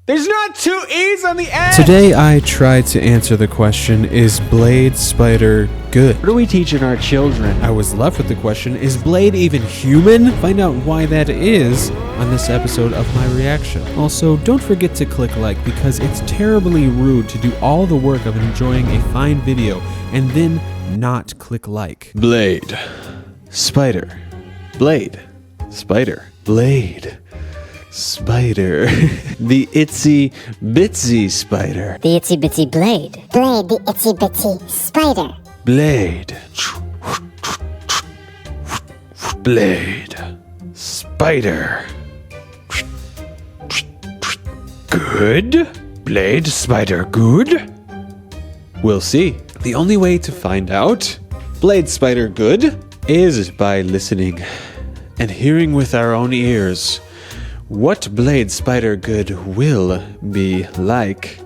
There's not two E's on the end! Today I tried to answer the question, is Blade Spider good? What are we teaching our children? I was left with the question, is Blade even human? Find out why that is on this episode of my reaction. Also, don't forget to click like because it's terribly rude to do all the work of enjoying a fine video and then not click like. Blade. Spider. Blade. Spider. Blade. Spider. The itsy bitsy spider. The itsy bitsy blade. Blade, the itsy bitsy spider. Blade. Blade. Spider. Good? Blade, spider, good? We'll see. The only way to find out Blade, spider, good is by listening and hearing with our own ears what Blade Spider Good will be like,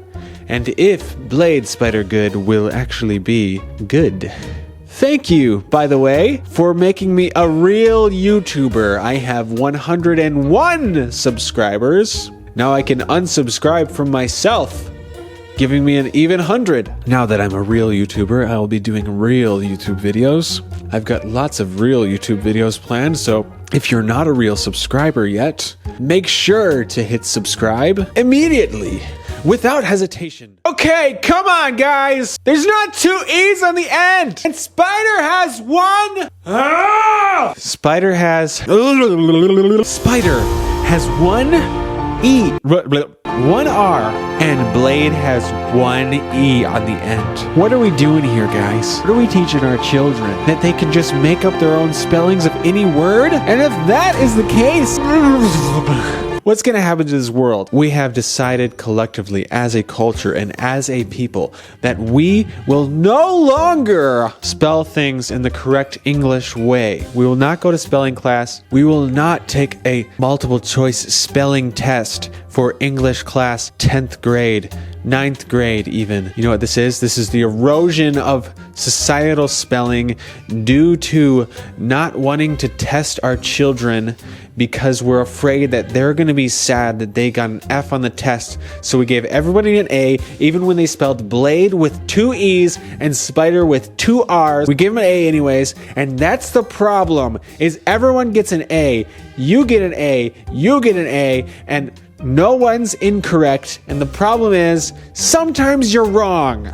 and if Blade Spider Good will actually be good. Thank you, by the way, for making me a real YouTuber. I have 101 subscribers. Now I can unsubscribe from myself, giving me an even 100. Now that I'm a real YouTuber, I will be doing real YouTube videos. I've got lots of real YouTube videos planned, so if you're not a real subscriber yet, make sure to hit subscribe immediately, without hesitation. Okay, come on, guys. There's not two E's on the end. And Spider has one. Spider has one E, one R, and Blade has one E on the end. What are we doing here, guys? What are we teaching our children? That they can just make up their own spellings of any word? And if that is the case, what's going to happen to this world? We have decided collectively as a culture and as a people that we will no longer spell things in the correct English way. We will not go to spelling class. We will not take a multiple choice spelling test for English class 10th grade, 9th grade even. You know what this is? This is the erosion of societal spelling due to not wanting to test our children because we're afraid that they're going to be sad that they got an F on the test. So we gave everybody an A, even when they spelled Blade with two E's and Spider with two R's. We gave them an A anyways, and that's the problem, is everyone gets an A, you get an A, you get an A, and no one's incorrect, and the problem is, sometimes you're wrong.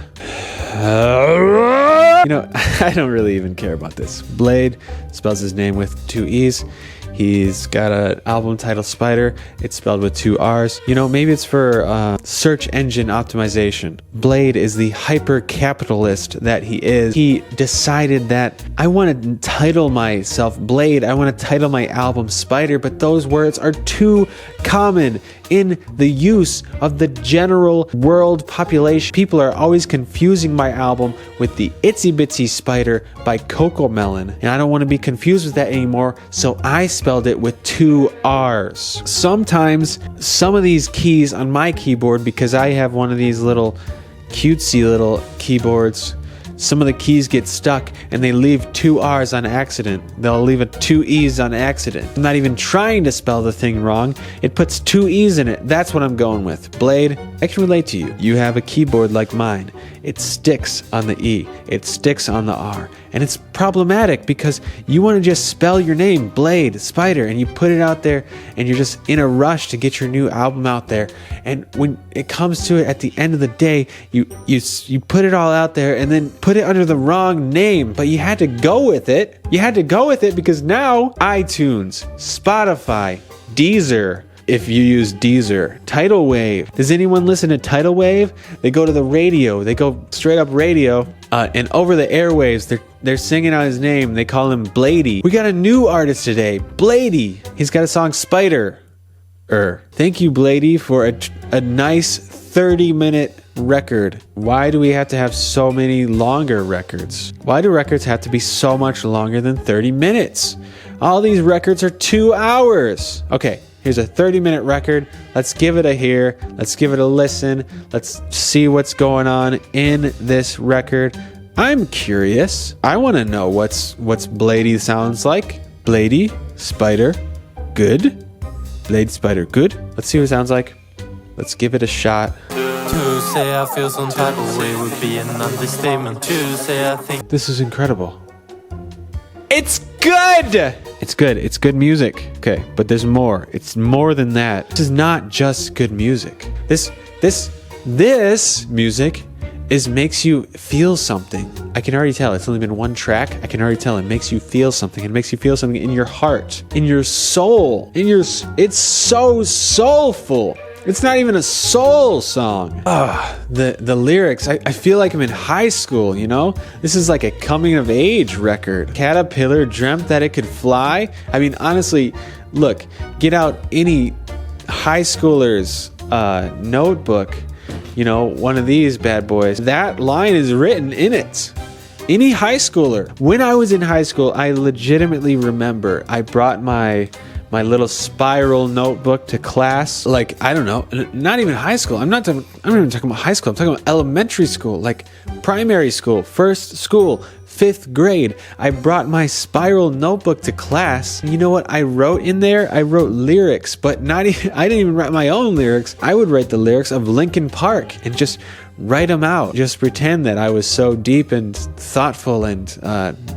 You know, I don't really even care about this. Blade spells his name with two E's. He's got an album titled Spider. It's spelled with two R's. You know, maybe it's for search engine optimization. Blade is the hyper-capitalist that he is. He decided that I want to title myself Blade. I want to title my album Spider, but those words are too common in the use of the general world population. People are always confusing my album with the Itsy Bitsy Spider by Cocomelon, and I don't want to be confused with that anymore, so I spelled it with two R's. Sometimes some of these keys on my keyboard, because I have one of these little cutesy little keyboards, some of the keys get stuck and they leave two R's on accident. They'll leave two E's on accident. I'm not even trying to spell the thing wrong. It puts two E's in it. That's what I'm going with. Blade, I can relate to you. You have a keyboard like mine. It sticks on the E. It sticks on the R. And it's problematic because you want to just spell your name, Blade, Spider, and you put it out there and you're just in a rush to get your new album out there. And when it comes to it at the end of the day, you put it all out there and then put it under the wrong name, but you had to go with it. You had to go with it because now iTunes, Spotify, Deezer, if you use Deezer, Tidal Wave. Does anyone listen to Tidal Wave? They go to the radio. They go straight up radio, and over the airwaves, they're singing out his name. They call him BLADEE. We got a new artist today, BLADEE. He's got a song Spider. Thank you, BLADEE, for a nice 30-minute record. Why do we have to have so many longer records? Why do records have to be so much longer than 30 minutes? All these records are 2 hours. Okay. Here's a 30-minute record. Let's give it a hear. Let's give it a listen. Let's see what's going on in this record. I'm curious. I want to know what's BLADEE sounds like. BLADEE, Spider, good. Blade, Spider, good. Let's see what it sounds like. Let's give it a shot. To say I feel some type of way would be an understatement. To say I think This is incredible. It's good! It's good. It's good music. Okay, but there's more. It's more than that. This is not just good music. This music makes you feel something. I can already tell. It's only been one track. I can already tell it makes you feel something. It makes you feel something in your heart, in your soul, it's so soulful. It's not even a soul song. The lyrics, I feel like I'm in high school, you know? This is like a coming of age record. Caterpillar dreamt that it could fly. I mean, honestly, look, get out any high schooler's notebook, you know, one of these bad boys. That line is written in it. Any high schooler. When I was in high school, I legitimately remember I brought my little spiral notebook to class. Like, I don't know, not even high school. I'm not even talking about high school. I'm talking about elementary school, like primary school, first school, 5th grade. I brought my spiral notebook to class. You know what I wrote in there? I wrote lyrics, but I didn't even write my own lyrics. I would write the lyrics of Linkin Park and just write them out. Just pretend that I was so deep and thoughtful and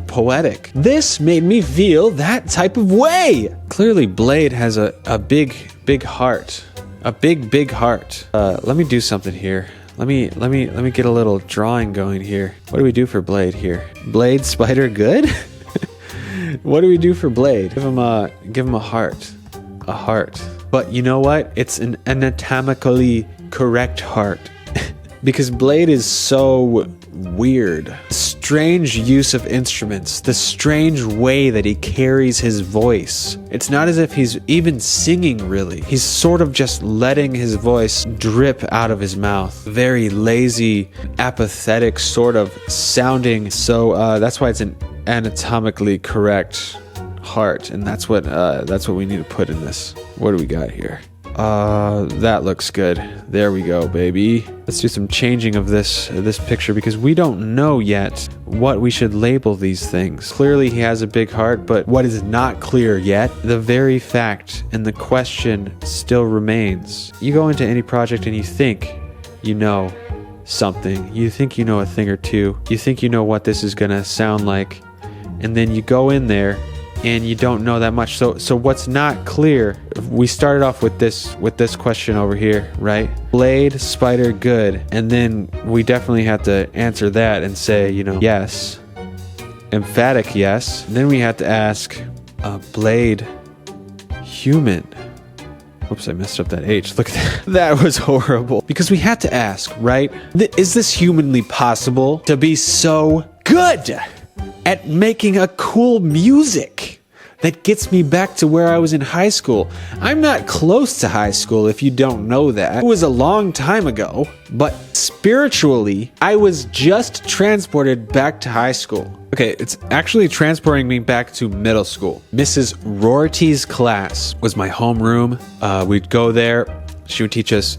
poetic. This made me feel that type of way. Clearly, Blade has a big heart. A big heart. Let me do something here. Let me get a little drawing going here. What do we do for Blade here? Blade, spider, good? What do we do for Blade? Give him a heart. A heart. But you know what? It's an anatomically correct heart. Because Blade is so weird. Strange use of instruments. The strange way that he carries his voice. It's not as if he's even singing, really. He's sort of just letting his voice drip out of his mouth. Very lazy, apathetic sort of sounding. So that's why it's an anatomically correct heart. And that's what we need to put in this. What do we got here? That looks good. There we go, baby. Let's do some changing of this picture because we don't know yet what we should label these things. Clearly he has a big heart, but what is not clear yet, the very fact and the question still remains. You go into any project and you think you know something. You think you know a thing or two. You think you know what this is gonna sound like. And then you go in there and you don't know that much. So what's not clear, we started off with this question over here, right? Blade, spider, good. And then we definitely have to answer that and say, you know, yes. Emphatic yes. And then we have to ask, Blade, human. Oops, I messed up that H. Look at that. That was horrible. Because we had to ask, right? Is this humanly possible to be so good at making a cool music that gets me back to where I was in high school? I'm not close to high school if you don't know that. It was a long time ago, but spiritually, I was just transported back to high school. Okay, it's actually transporting me back to middle school. Mrs. Rorty's class was my homeroom. We'd go there. She would teach us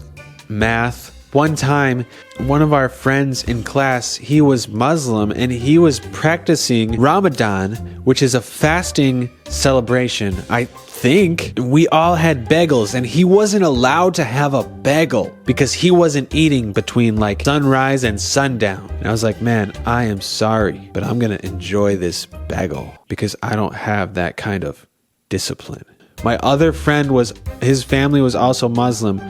math. One time, one of our friends in class, he was Muslim and he was practicing Ramadan, which is a fasting celebration. I think we all had bagels and he wasn't allowed to have a bagel because he wasn't eating between like sunrise and sundown. And I was like, man, I am sorry, but I'm gonna enjoy this bagel because I don't have that kind of discipline. My other friend his family was also Muslim,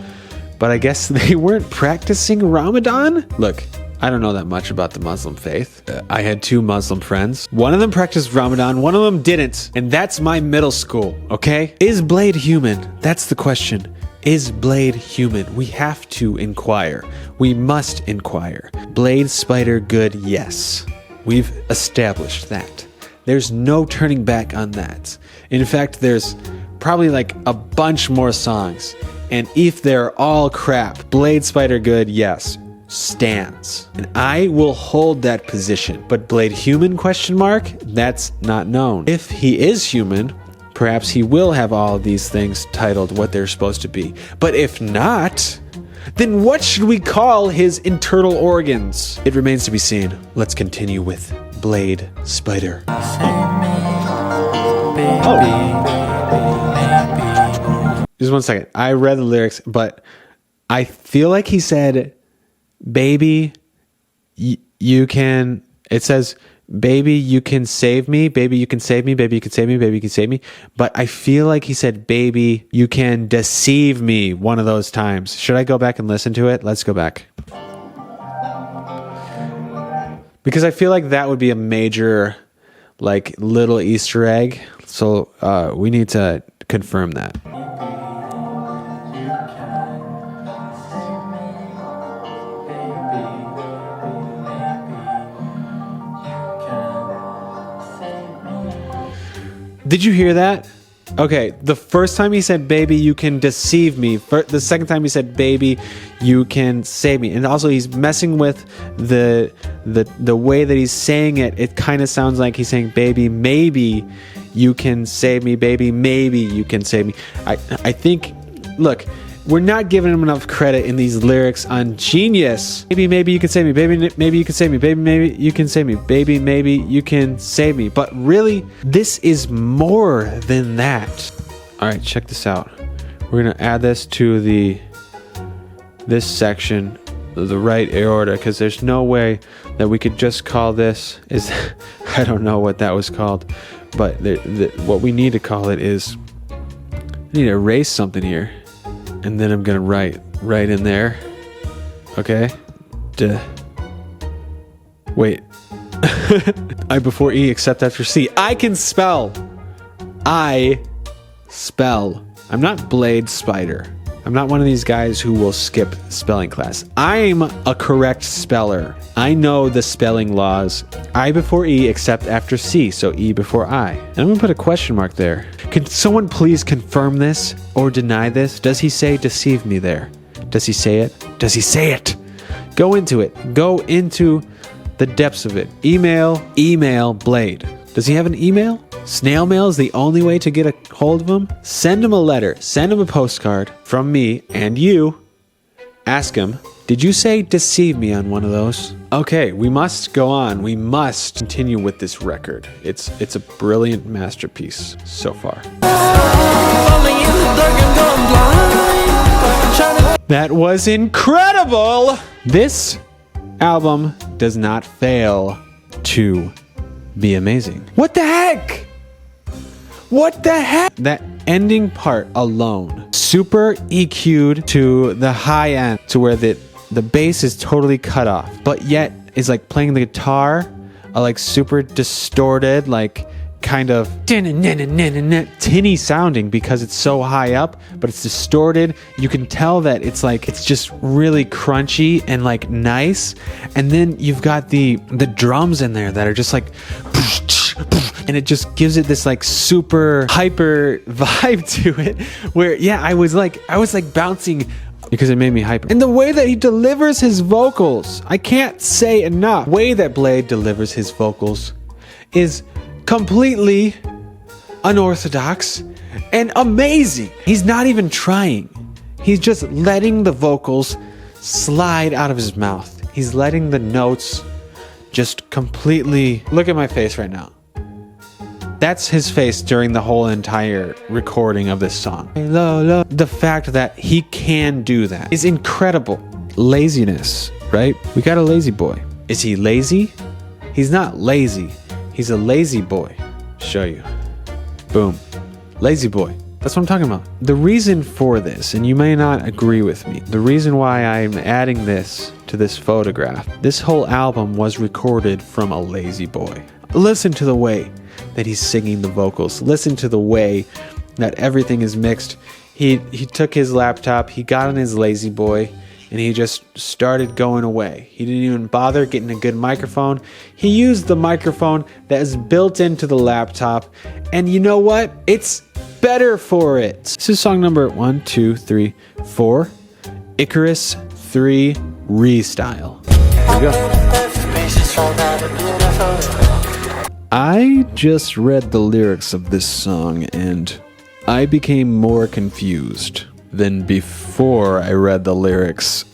but I guess they weren't practicing Ramadan? Look, I don't know that much about the Muslim faith. I had 2 Muslim friends. One of them practiced Ramadan, one of them didn't. And that's my middle school, okay? Is Blade human? That's the question. Is Blade human? We have to inquire. We must inquire. Blade, spider, good, yes. We've established that. There's no turning back on that. In fact, there's probably like a bunch more songs. And if they're all crap, Blade, spider, good, yes, stands. And I will hold that position. But Blade human, question mark? That's not known. If he is human, perhaps he will have all of these things titled what they're supposed to be. But if not, then what should we call his internal organs? It remains to be seen. Let's continue with Blade, spider. Just one second. I read the lyrics, but I feel like he said, baby, you can, it says, baby, you can save me. Baby, you can save me. Baby, you can save me. Baby, you can save me. But I feel like he said, baby, you can deceive me one of those times. Should I go back and listen to it? Let's go back. Because I feel like that would be a major, like, little Easter egg. So we need to confirm that. Did you hear that? Okay, the first time he said, baby, you can deceive me. The second time he said, baby, you can save me. And also he's messing with the way that he's saying it. It kind of sounds like he's saying, baby, maybe you can save me. Baby, maybe you can save me. I think, look, we're not giving him enough credit in these lyrics on Genius. Baby, maybe you can save me. Baby, maybe you can save me. Baby, maybe you can save me. Baby, maybe you can save me. But really, this is more than that. All right, check this out. We're going to add this to this section, the right aorta, because there's no way that we could just call this, I don't know what that was called, but what we need to call it is, I need to erase something here. And then I'm going to write right in there. Okay. Wait. I before E, except after C. I can spell. I spell. I'm not Blade Spider. I'm not one of these guys who will skip spelling class. I'm a correct speller. I know the spelling laws. I before E, except after C. So E before I. And I'm going to put a question mark there. Can someone please confirm this or deny this? Does he say deceive me there? Does he say it? Does he say it? Go into it. Go into the depths of it. Email Blade. Does he have an email? Snail mail is the only way to get a hold of him. Send him a letter. Send him a postcard from me and you. Ask him, did you say deceive me on one of those? Okay, we must go on. We must continue with this record. It's a brilliant masterpiece so far. That was incredible! This album does not fail to be amazing. What the heck? What the heck? That ending part alone, super EQ'd to the high end, to where the bass is totally cut off, but yet is like playing the guitar, like super distorted, like kind of tinny sounding because it's so high up, but it's distorted. You can tell that it's like, it's just really crunchy and like nice. And then you've got the drums in there that are just like, and it just gives it this like super hyper vibe to it where, yeah, I was like bouncing because it made me hyper. And the way that he delivers his vocals, I can't say enough. The way that Blade delivers his vocals is completely unorthodox and amazing. He's not even trying. He's just letting the vocals slide out of his mouth. He's letting the notes just completely... Look at my face right now. That's his face during the whole entire recording of this song. The fact that he can do that is incredible. Laziness, right? We got a lazy boy. Is he lazy? He's not lazy. He's a lazy boy. Show you. Boom. Lazy boy. That's what I'm talking about. The reason for this, and you may not agree with me, the reason why I'm adding this to this photograph, this whole album was recorded from a lazy boy. Listen to the way that he's singing the vocals. Listen to the way that everything is mixed. He took his laptop, he got on his lazy boy, and he just started going away. He didn't even bother getting a good microphone. He used the microphone that is built into the laptop, and you know what? It's better for it. This is song number 1, 2, 3, 4. Icarus 3 Restyle. Here we go. I just read the lyrics of this song and I became more confused than before I read the lyrics.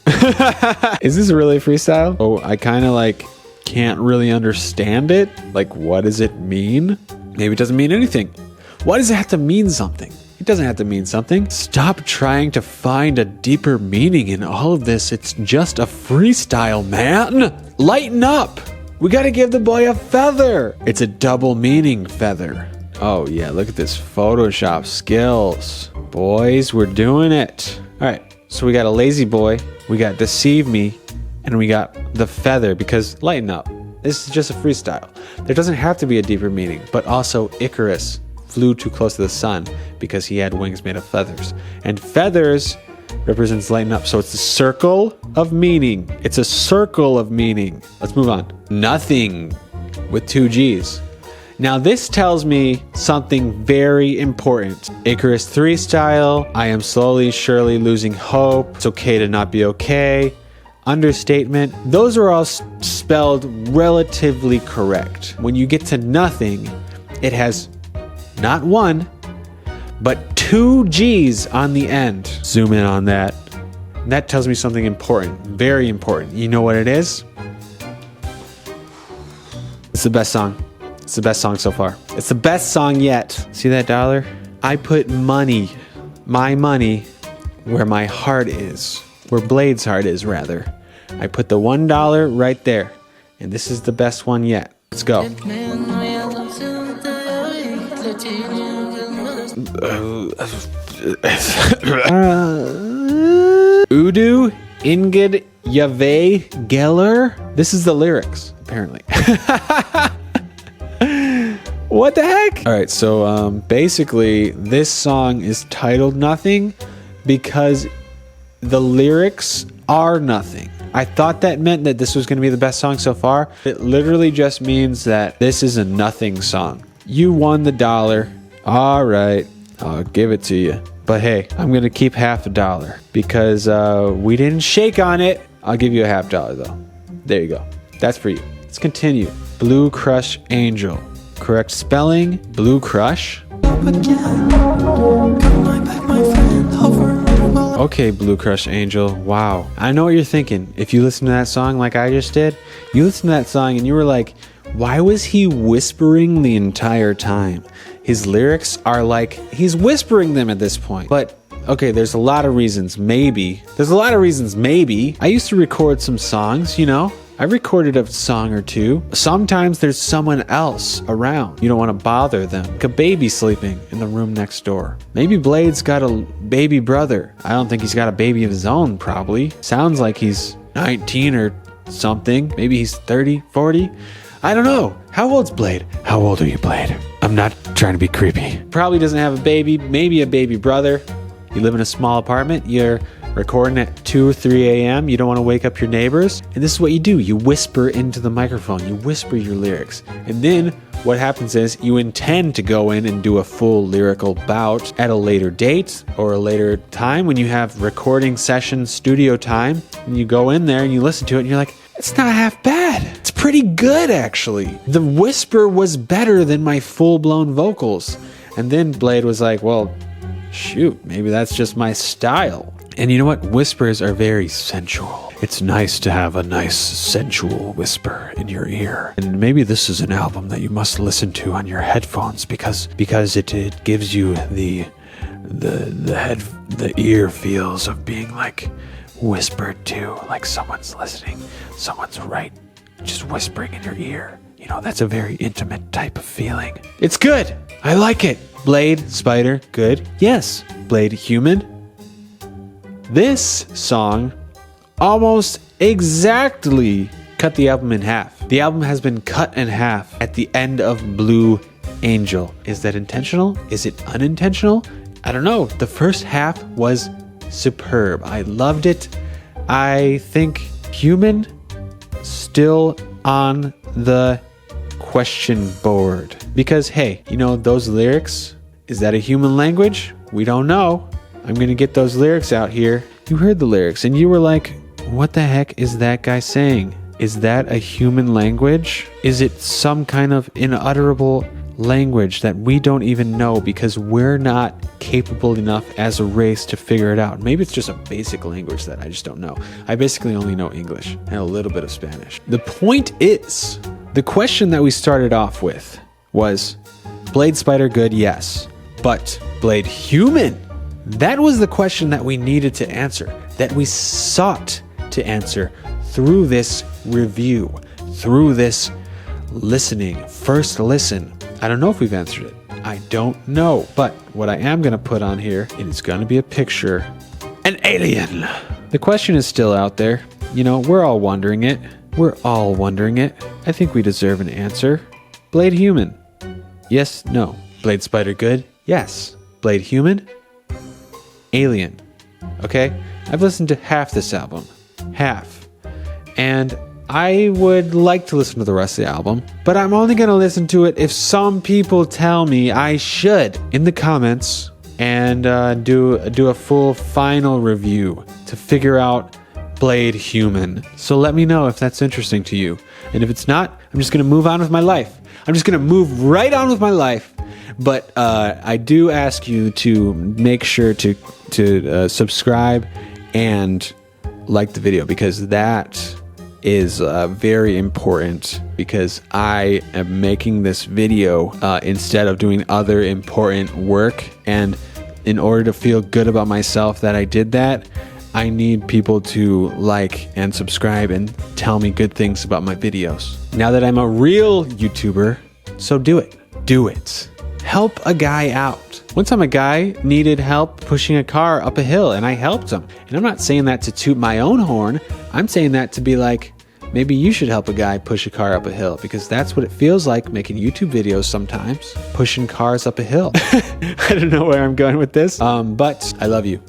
Is this really freestyle? Oh, I kind of like can't really understand it. Like, what does it mean? Maybe it doesn't mean anything. Why does it have to mean something? It doesn't have to mean something. Stop trying to find a deeper meaning in all of this. It's just a freestyle, man. Lighten up. We gotta give the boy a feather. It's a double meaning feather. Oh yeah, look at this Photoshop skills. Boys, we're doing it. All right, so we got a lazy boy, we got deceive me, and we got the feather because lighten up. This is just a freestyle. There doesn't have to be a deeper meaning, but also Icarus flew too close to the sun because he had wings made of feathers. And feathers represents lighten up. So it's a circle of meaning. It's a circle of meaning. Let's move on. Nothing with 2 G's. Now this tells me something very important. Icarus 3 style. I am slowly, surely losing hope. It's okay to not be okay. Understatement. Those are all spelled relatively correct. When you get to nothing, it has not 1, but 2 G's on the end. Zoom in on that. That tells me something important, very important. You know what it is? It's the best song. It's the best song so far. It's the best song yet. See that dollar? I put money, my money, where my heart is. Where Blade's heart is, rather. I put the $1 right there. And this is the best one yet. Let's go. Udu Ingrid Yave Geller. This is the lyrics, apparently. What the heck? All right, so basically, this song is titled Nothing because the lyrics are nothing. I thought that meant that this was going to be the best song so far. It literally just means that this is a nothing song. You won the $1. All right, I'll give it to you. But hey, I'm going to keep $50 because we didn't shake on it. I'll give you a $50 though. There you go. That's for you. Let's continue. Blue Crush Angel. Correct spelling, Blue Crush. Okay, Blue Crush Angel. Wow. I know what you're thinking. If you listen to that song like I just did, you listen to that song and you were like, why was he whispering the entire time? His lyrics are like, he's whispering them at this point. But, okay, there's a lot of reasons, maybe. I used to record some songs, you know? I recorded a song or two. Sometimes there's someone else around. You don't want to bother them. Like a baby sleeping in the room next door. Maybe Blade's got a baby brother. I don't think he's got a baby of his own, probably. Sounds like he's 19 or something. Maybe he's 30, 40. I don't know. How old's Blade? How old are you, Blade? I'm not trying to be creepy. Probably doesn't have a baby. Maybe a baby brother. You live in a small apartment. You're recording at 2 or 3 a.m. You don't want to wake up your neighbors. And this is what you do. You whisper into the microphone. You whisper your lyrics. And then what happens is you intend to go in and do a full lyrical bout at a later date or a later time when you have recording session studio time. And you go in there and you listen to it and you're like, it's not half bad. It's pretty good, actually. The whisper was better than my full-blown vocals. And then Blade was like, well, shoot, maybe that's just my style. And you know what? Whispers are very sensual. It's nice to have a nice sensual whisper in your ear. And maybe this is an album that you must listen to on your headphones because it gives you the ear feels of being like whispered to, like someone's listening, someone's right, just whispering in your ear. You know, that's a very intimate type of feeling. It's good. I like it. Blade, Spider, good. Yes. Blade, Human. This song almost exactly cut the album in half. The album has been cut in half at the end of Blue Angel. Is that intentional? Is it unintentional? I don't know. The first half was superb. I loved it. I think Human still on the question board. Because, hey, you know, those lyrics, is that a human language? We don't know. I'm going to get those lyrics out here. You heard the lyrics and you were like, what the heck is that guy saying? Is that a human language? Is it some kind of inutterable language that we don't even know because we're not capable enough as a race to figure it out? Maybe it's just a basic language that I just don't know. I basically only know English and a little bit of Spanish. The point is, the question that we started off with was, Blade, Spider, good? Yes. But Blade Human, that was the question that we needed to answer, that we sought to answer through this review, through this listening, first listen. I don't know if we've answered it. I don't know. But what I am going to put on here, it is going to be a picture. An alien. The question is still out there. You know, we're all wondering it. We're all wondering it. I think we deserve an answer. Blade Human. Yes, no. Blade Spider good? Yes. Blade Human? Alien. Okay? I've listened to half this album. Half. And I would like to listen to the rest of the album, but I'm only going to listen to it if some people tell me I should in the comments and do a full final review to figure out Blade Human. So let me know if that's interesting to you. And if it's not, I'm just going to move on with my life. I'm just going to move right on with my life. But I do ask you to make sure to subscribe and like the video, because that is very important, because I am making this video instead of doing other important work. And in order to feel good about myself that I did that, I need people to like and subscribe and tell me good things about my videos. Now that I'm a real YouTuber, so do it. Do it. Help a guy out. One time a guy needed help pushing a car up a hill, and I helped him. And I'm not saying that to toot my own horn. I'm saying that to be like, maybe you should help a guy push a car up a hill, because that's what it feels like making YouTube videos sometimes, pushing cars up a hill. I don't know where I'm going with this, but I love you.